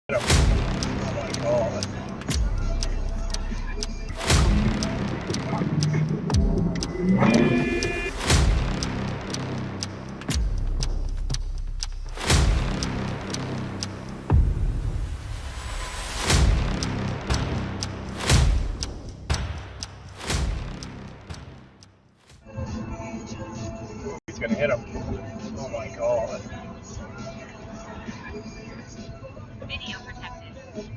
Oh my god. He's gonna hit him. Oh my god. Video protected.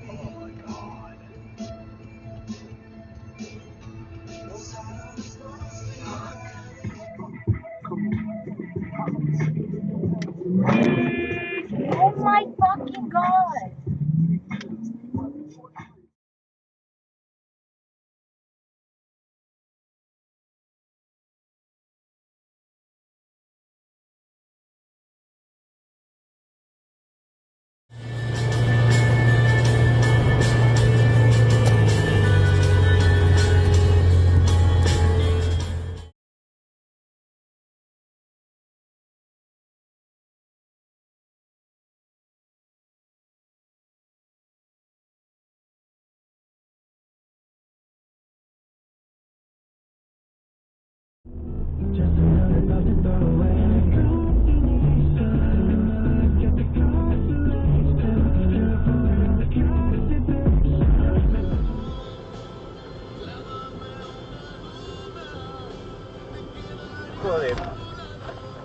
Oh my god. Oh my fucking god!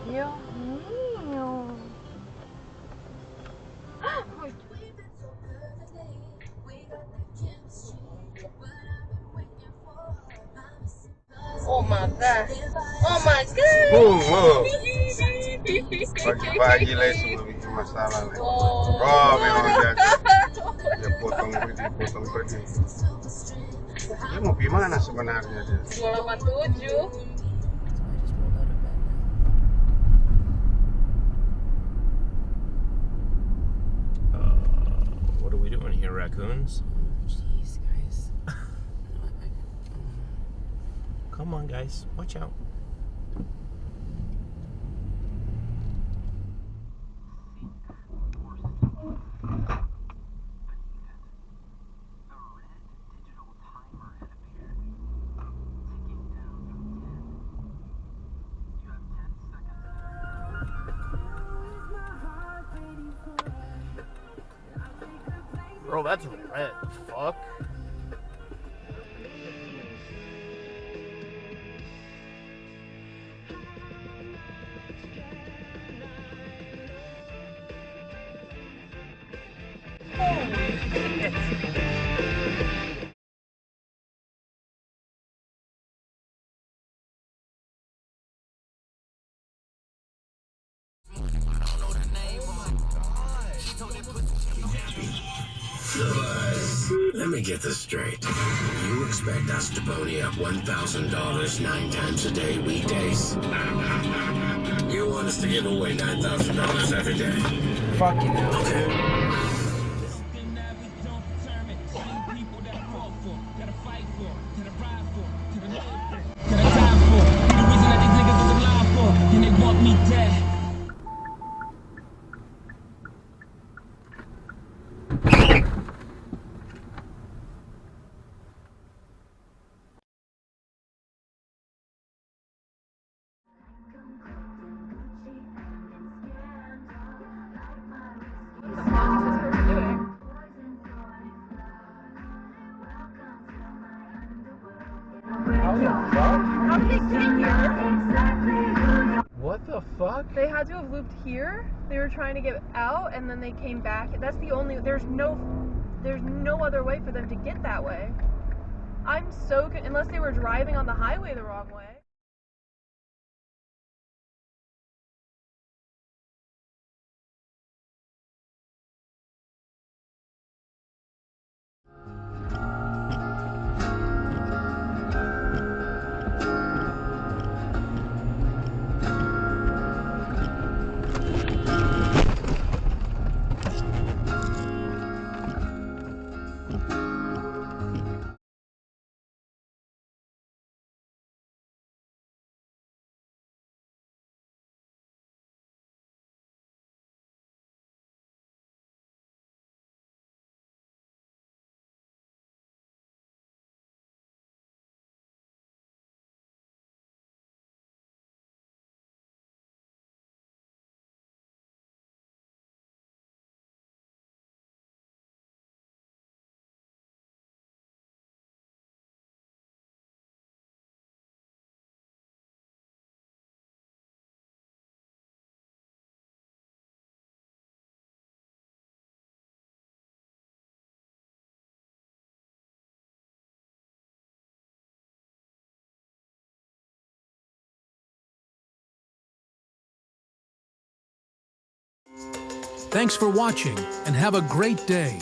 Dios mío. Oh my god. Oh my god. Pagi-pagi lah semua bikin masalah lah. Oh, Memang dia potong pergi. Dia mau pergi mana sebenarnya dia? 287. What are we doing here, raccoons? Jeez, guys. Come on, guys. Watch out. Bro, that's red. Fuck. Let me get this straight. You expect us to pony up $1,000 9 times a day, weekdays? You want us to give away $9,000 every day? Fucking hell. Okay. How did they get here? What the fuck? They had to have looped here. They were trying to get out, and then they came back. That's the only. There's no other way for them to get that way. I'm so unless they were driving on the highway the wrong way. Thanks for watching and have a great day.